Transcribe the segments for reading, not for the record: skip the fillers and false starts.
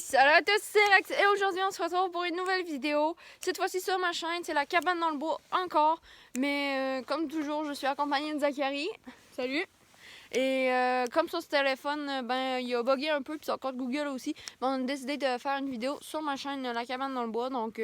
Salut à tous, c'est Rex et aujourd'hui on se retrouve pour une nouvelle vidéo. Cette fois-ci sur ma chaîne, c'est la cabane dans le bois encore. Mais comme toujours, je suis accompagnée de Zachary. Salut! Et comme sur ce téléphone, il a bugué un peu, puis son code Google aussi. On a décidé de faire une vidéo sur ma chaîne, la cabane dans le bois. Donc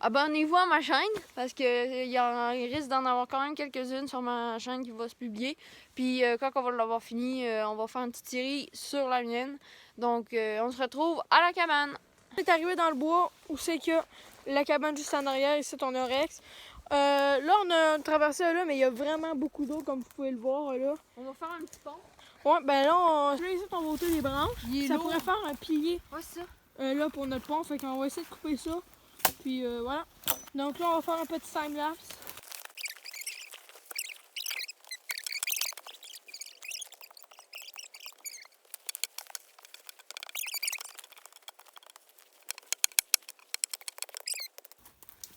abonnez-vous à ma chaîne parce qu'il risque d'en avoir quand même quelques-unes sur ma chaîne qui va se publier. Puis quand on va l'avoir fini, on va faire une petite série sur la mienne. Donc on se retrouve à la cabane. On est arrivé dans le bois où c'est que la cabane juste en arrière, ici on a Rex. Là on a traversé là, mais il y a vraiment beaucoup d'eau comme vous pouvez le voir là. On va faire un petit pont. Ouais, ben là, ici on va ôter les branches. Ça lourd. pourrait faire un pilier Ouais, c'est ça. là pour notre pont, fait qu'on va essayer de couper ça. Puis voilà. Donc là on va faire un petit time-lapse.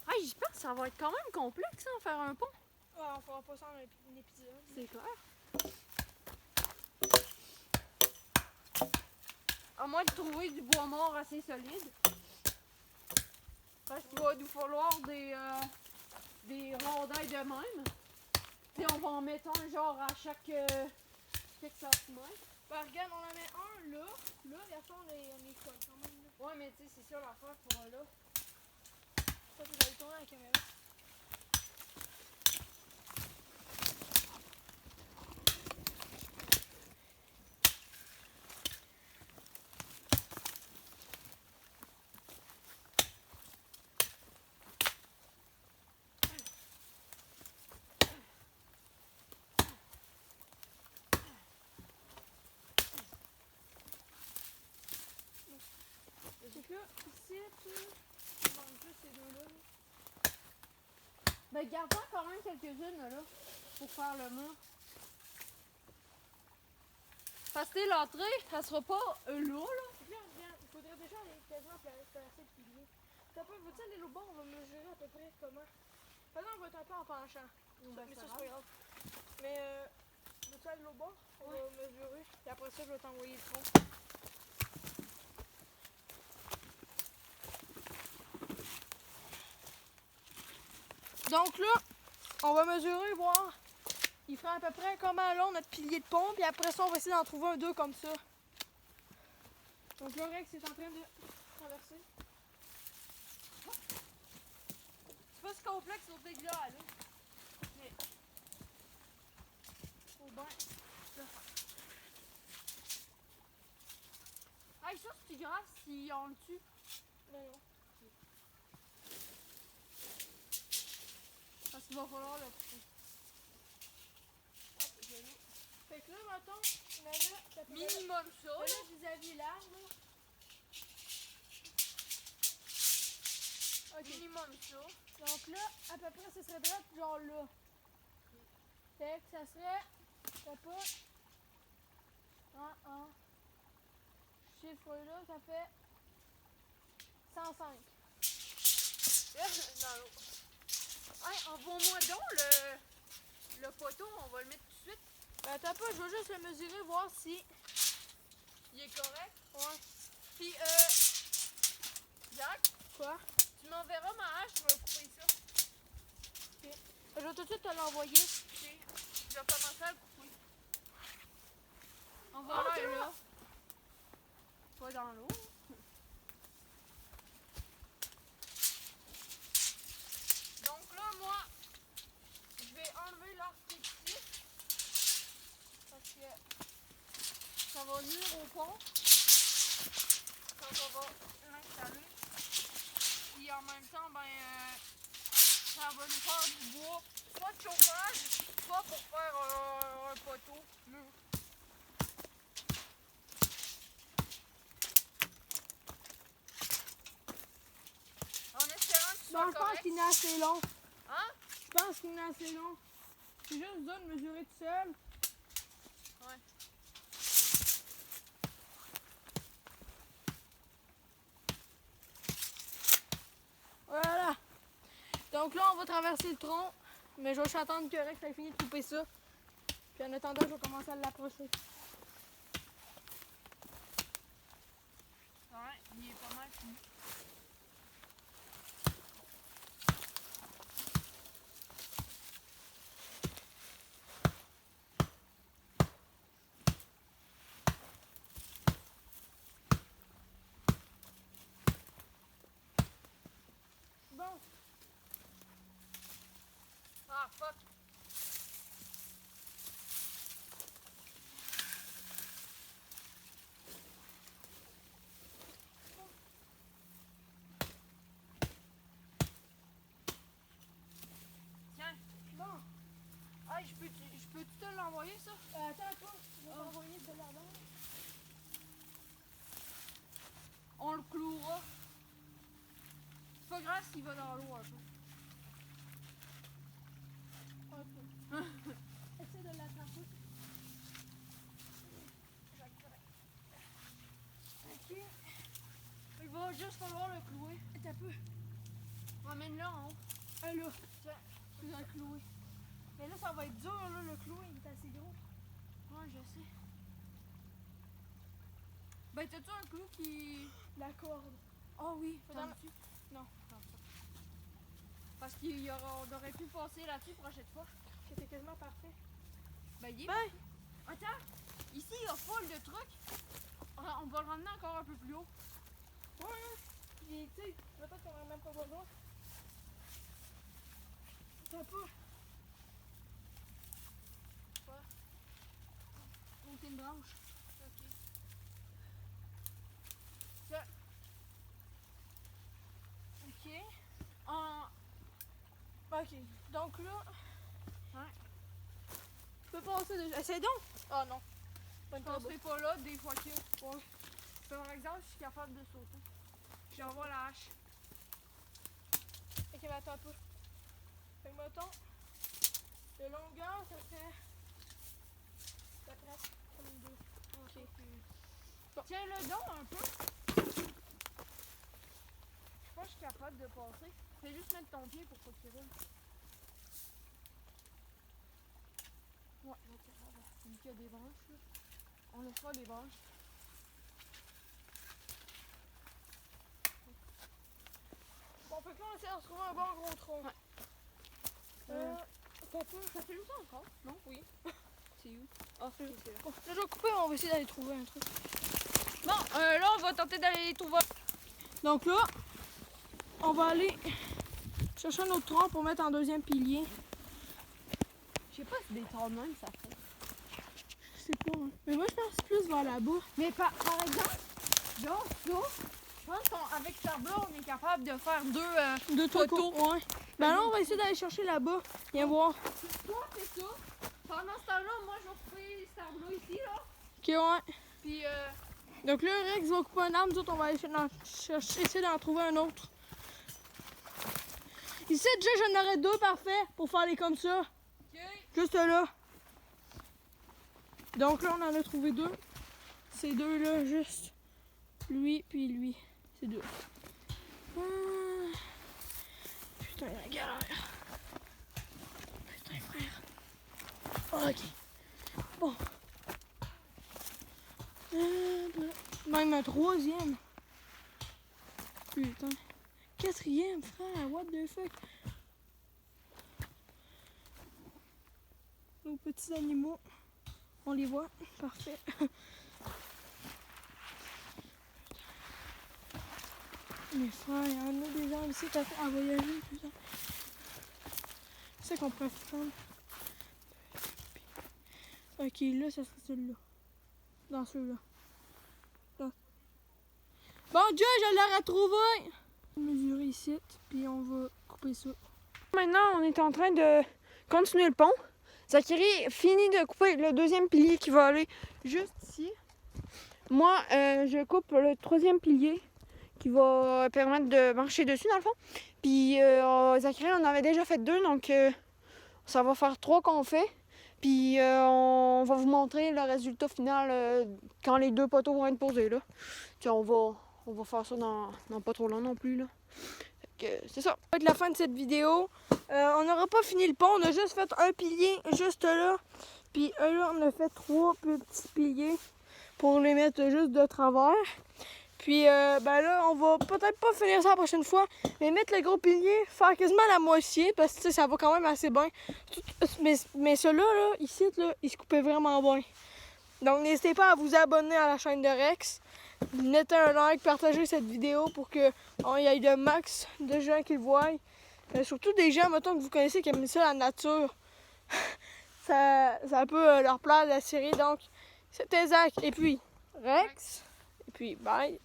Ah, j'y pense, ça va être quand même complexe hein, faire un pont. Ouais, on fera pas ça en un épisode. C'est clair. À moins de trouver du bois mort assez solide. Parce qu'il va nous falloir des rondelles de même. Puis on va en mettre un genre à chaque quelques centimètres. Ben regarde, on en met un là. Là, et après on les colle quand même. Là. Ouais, mais tu sais, c'est ça l'affaire pour un là. Ça, tu vas tourner la caméra. C'est que ici, tu manques juste ces deux-là. Ben, garde-en quand même quelques-unes là, pour faire le mur. Parce que l'entrée, ça sera pas là. Là, regarde, il faudrait déjà aller quasiment placer le pilier. T'as pas, veux-tu aller l'autre bord, on va mesurer à peu près comment. Pendant on va être un peu en penchant. Ben, Mais ça, c'est pas grave. Mais, veux-tu aller l'autre bord? On va mesurer. Et après ça, je vais t'envoyer le tronc. Donc là, on va mesurer, voir. Il fera à peu près comment long notre pilier de pont, puis après ça, on va essayer d'en trouver un deux comme ça. Donc là, Rex est en train de traverser. C'est pas si complexe au dégât là. Mais. Faut bien. Hey, ça c'est grave si on le tue. Non, non. Parce qu'il va falloir le couper. Fait que là, mettons, là, Minimum ça. là, vis-à-vis l'arbre, là. Ok. Minimum ça. Donc là, à peu près, ce serait droit, genre là. Fait que ça serait, je sais pas, chiffre là, ça fait 105. Dans l'eau. Hey, envoie-moi donc le poteau, on va le mettre tout de suite. Ben, t'as pas, je vais juste le mesurer, voir si. Il est correct. Ouais. Puis, Jack, Quoi? tu m'enverras ma hache, je vais couper ça. Ok. Je vais tout de suite te l'envoyer. Ok. Je vais commencer à le couper. Envoie-le là. Pas dans l'eau. Donc là, moi, je vais enlever l'artifice parce que ça va nuire au pont quand on va l'installer. Puis en même temps, ça va nous faire du bois, soit de chauffage, soit pour faire un poteau mur. En espérant que ce Ben, soit je pense correct. qu'il est assez long. Hein? Je pense qu'il est assez long. C'est juste dur de mesurer tout seul. Ouais. Voilà. Donc là, on va traverser le tronc. Mais je vais juste attendre que Rex ait fini de couper ça. Puis en attendant, je vais commencer à l'approcher. Ouais, il grave s'il va dans l'eau un peu. Essaye de l'attraper. Ok. Il va juste falloir le clouer. Un peu. Ramène-le en haut. Ah là. Tiens, tu dois le clouer. Mais là, ça va être dur, là, le clou, il est assez gros. Ouais, je sais. Ben, t'as-tu un clou qui... La corde. Oh oui, Faudra- t'en as-tu? Non. Parce on aurait pu passer là-dessus la prochaine fois. C'était quasiment parfait. Ben, il est Ben, Attends, ici il y a full de trucs. On va le ramener encore un peu plus haut. ouais. Puis, tu sais, peut-être qu'on en a même pas besoin. C'est un peu. Monter une branche. Ok. Ok. En... Ok. Donc là. Ouais. Tu peux passer déjà. Essaye donc. Oh non. Pas une Je corde. passerai pas là des fois que... Ouais. Par exemple, je suis capable de sauter. J'envoie la hache. Ok, mais attends un peu. Fait que mettons, de longueur, ça fait. Ça prend comme deux. Ok. Bon. Tiens-le donc un peu. Je pense que je suis capable de passer. Fais juste mettre ton pied pour pas qu'il roule. Ouais, vu qu'il y a des branches là. On laissera les branches. Bon, fait que là, on essaie de se trouver un bon gros tronc. Ouais. Ça fait longtemps encore? Non? Oui. C'est où? Ah, c'est là. Bon, là, je vais couper, on va essayer d'aller trouver un truc. Bon, là, on va tenter d'aller les trouver. Donc là, on va aller chercher un autre tronc pour mettre en deuxième pilier. Je sais pas si des troncs de même ça fait. Je sais pas, hein. Mais moi, je pense plus vers là-bas. Mais par exemple, là, je pense qu'avec ce table-là, on est capable de faire Deux poteaux. Ouais. Ben là, on va essayer d'aller chercher là-bas. Viens voir. Toi, fais ça. Pendant ce temps-là, moi, je vais couper cet arbre-là ici, là. Ok, ouais. Puis, Donc là, Rex va couper un arbre, nous autres, on va aller essayer d'en trouver un autre. Ici, déjà, j'en aurais deux parfaits pour faire les comme ça. ok. Juste là. Donc là, on en a trouvé deux. Ces deux-là, juste. Lui, puis lui. C'est deux. Ah. Putain, la galère. Putain, frère. Ok. Bon. Même un troisième. Putain. Quatrième, frère. What the fuck? Nos petits animaux. On les voit. Parfait. Mais frère, il y en a des arbres ici à voyager, putain. C'est ça qu'on pourrait prendre. Ok, là, ça serait celui-là. Dans celui-là. Là. Bon Dieu, je l'ai retrouvé! On va mesurer ici, puis on va couper ça. Maintenant, on est en train de continuer le pont. Zachary finit de couper le deuxième pilier qui va aller juste ici. Moi, je coupe le troisième pilier qui va permettre de marcher dessus dans le fond. Puis Zachary en avait déjà fait deux, donc ça va faire trois qu'on fait. Puis on va vous montrer le résultat final quand les deux poteaux vont être posés là. Tiens, on va faire ça dans pas trop long non plus là. C'est ça. Ça va être la fin de cette vidéo. On n'aura pas fini le pont, on a juste fait un pilier juste là. Puis là, on a fait trois petits piliers pour les mettre juste de travers. Puis ben là, on va peut-être pas finir ça la prochaine fois, mais mettre le gros pilier, faire quasiment la moitié, parce que ça va quand même assez bien. Mais ceux-là, là, ici, là, ils se coupaient vraiment bien. Donc n'hésitez pas à vous abonner à la chaîne de Rex. Mettez un like, partagez cette vidéo pour qu'il y ait le max de gens qui le voient. Surtout des gens, mettons, que vous connaissez qui aiment ça, la nature. ça peut leur plaire la série. Donc, c'était Zach et puis Rex. Et puis, bye.